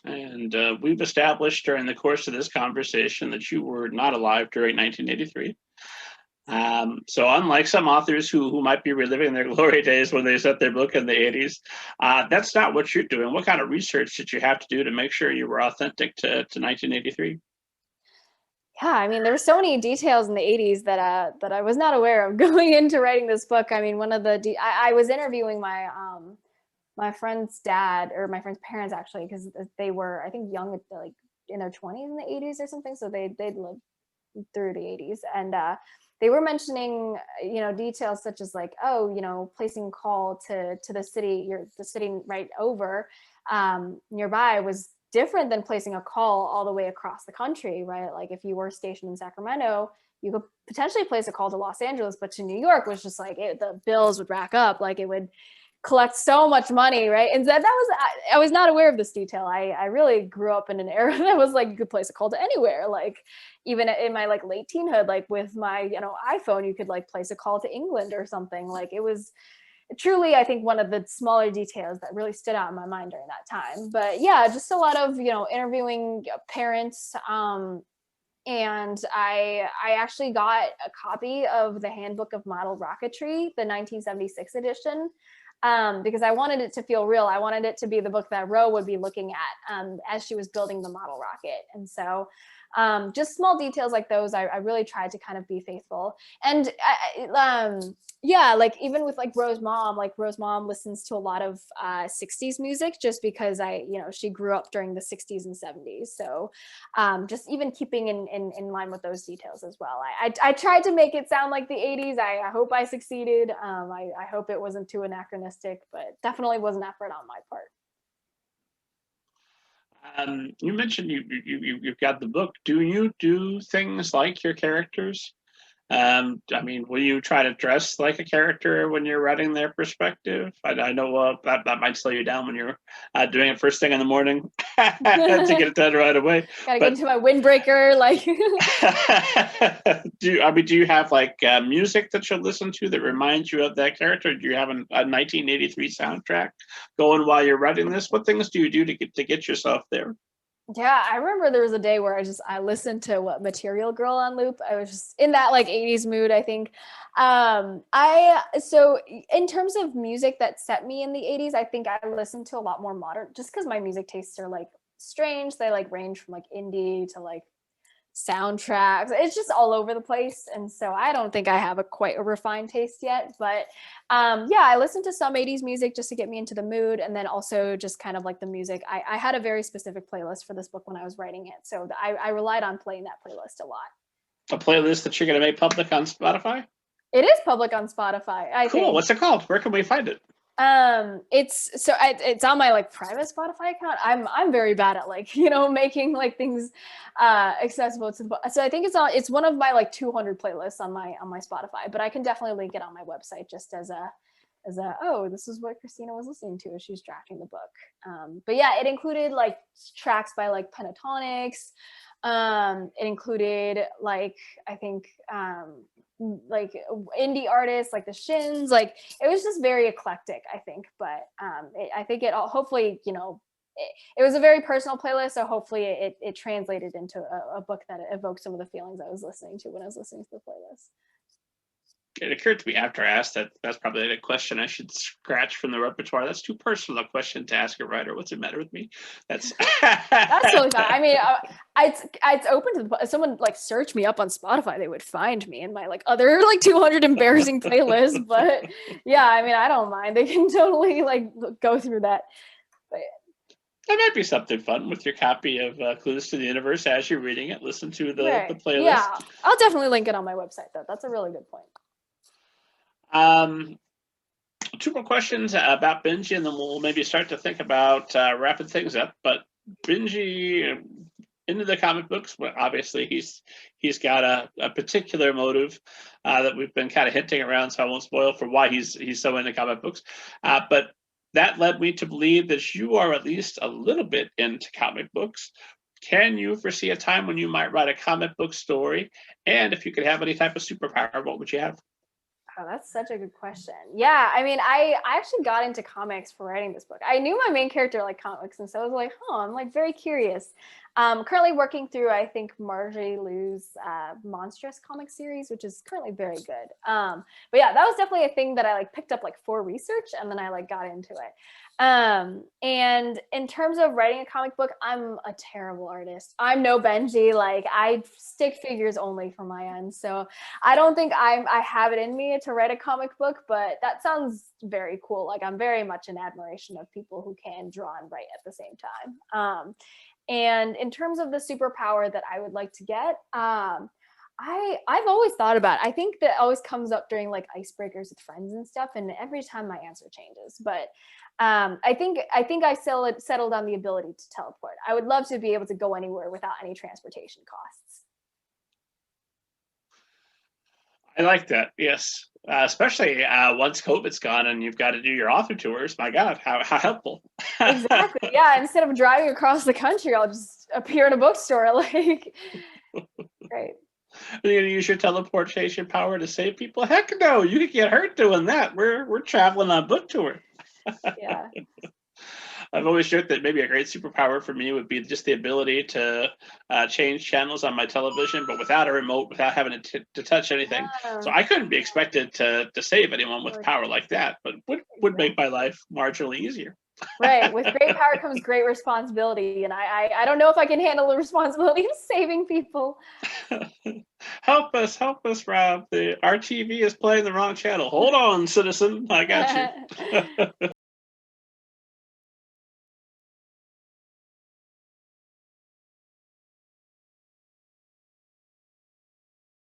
And we've established during the course of this conversation that you were not alive during 1983. So unlike some authors who might be reliving their glory days when they set their book in the 80s, that's not what you're doing. What kind of research did you have to do to make sure you were authentic to 1983? Yeah, I mean, there were so many details in the 80s that I was not aware of going into writing this book. I mean, one of the I was interviewing my friend's dad, or my friend's parents actually, because they were, I think, young, like in their 20s in the 80s or something. So they'd lived through the 80s, and they were mentioning, details such as like, oh, placing call to the city, the city right over nearby was different than placing a call all the way across the country, right? Like if you were stationed in Sacramento, you could potentially place a call to Los Angeles, but to New York was just like the bills would rack up, like it would collect so much money, right? And that was, I was not aware of this detail. I really grew up in an era that was like you could place a call to anywhere. Like even in my like late teenhood, like with my iPhone, you could like place a call to England or something. Like it was truly, I think, one of the smaller details that really stood out in my mind during that time. But yeah, just a lot of interviewing parents. And I actually got a copy of the Handbook of Model Rocketry, the 1976 edition, because I wanted it to feel real. I wanted it to be the book that Ro would be looking at as she was building the model rocket. And so just small details like those, I really tried to kind of be faithful. And yeah, like even with like Ro's mom listens to a lot of 60s music, just because she grew up during the 60s and 70s. So just even keeping in line with those details as well. I tried to make it sound like the 80s. I hope I succeeded. I hope it wasn't too anachronistic, but definitely was an effort on my part. You mentioned you've got the book. Do you do things like your characters? I mean, will you try to dress like a character when you're writing their perspective? I know that might slow you down when you're doing it first thing in the morning to get it done right away. Gotta get into my windbreaker, like. Do you have like music that you listen to that reminds you of that character? Do you have a 1983 soundtrack going while you're writing this? What things do you do to get yourself there? Yeah, I remember there was a day where I listened to Material Girl on loop. I was just in that like 80s mood, I think. So in terms of music that set me in the 80s, I think I listened to a lot more modern, just because my music tastes are like strange. They like range from like indie to like soundtracks. It's just all over the place, and so I don't think I have quite a refined taste yet. But yeah, I listened to some 80s music just to get me into the mood, and then also just kind of like the music. I had a very specific playlist for this book when I was writing it, so I relied on playing that playlist a lot. A playlist that you're going to make public on Spotify? It is public on Spotify. I cool. think. What's it called? Where can we find it? It's on my like private Spotify account. I'm very bad at like making like things accessible to the, so I think it's one of my like 200 playlists on my Spotify, but I can definitely link it on my website just as a oh, this is what Christina was listening to as she was drafting the book. But yeah, it included like tracks by like Pentatonics. It included like, I think like indie artists like the Shins. Like it was just very eclectic, I think. But I think it all, hopefully, it was a very personal playlist, so hopefully it translated into a book that evoked some of the feelings I was listening to when I was listening to the playlist. It occurred to me after I asked that that's probably a question I should scratch from the repertoire. That's too personal a question to ask a writer. What's the matter with me? That's totally fine. I mean, it's open to if someone like search me up on Spotify, they would find me in my like other like 200 embarrassing playlists. But yeah, I mean, I don't mind. They can totally like go through that. But that might be something fun with your copy of Clues to the Universe as you're reading it. Listen to the playlist. Yeah, I'll definitely link it on my website, though. That's a really good point. Two more questions about Benji, and then we'll maybe start to think about wrapping things up. But Benji, into the comic books, well, obviously he's got a particular motive that we've been kind of hinting around, so I won't spoil for why he's so into comic books. But that led me to believe that you are at least a little bit into comic books. Can you foresee a time when you might write a comic book story? And if you could have any type of superpower, what would you have? Oh, that's such a good question. Yeah, I mean, I actually got into comics for writing this book. I knew my main character liked comics, and so I was like, huh, I'm like very curious. Currently working through, I think, Marjorie Liu's Monstrous comic series, which is currently very good. But yeah, that was definitely a thing that I like picked up like for research, and then I like got into it. And in terms of writing a comic book, I'm a terrible artist. I'm no Benji. Like I stick figures only for my end. So I don't think I have it in me to write a comic book, but that sounds very cool. Like I'm very much in admiration of people who can draw and write at the same time. And in terms of the superpower that I would like to get, I've always thought about it. I think that always comes up during like icebreakers with friends and stuff, and every time my answer changes. But I think I settled on the ability to teleport. I would love to be able to go anywhere without any transportation costs. I like that. Yes, especially once COVID's gone and you've got to do your author tours. My God, how helpful! Exactly. Yeah. Instead of driving across the country, I'll just appear in a bookstore. Like, great. Are you gonna use your teleportation power to save people? Heck no! You could get hurt doing that. We're traveling on book tour. Yeah. I've always joked that maybe a great superpower for me would be just the ability to change channels on my television, but without a remote, without having to touch anything. So I couldn't be expected to save anyone with power like that, but would make my life marginally easier. Right. With great power comes great responsibility. And I don't know if I can handle the responsibility of saving people. Help us, Rob. Our TV is playing the wrong channel. Hold on, citizen. I got you.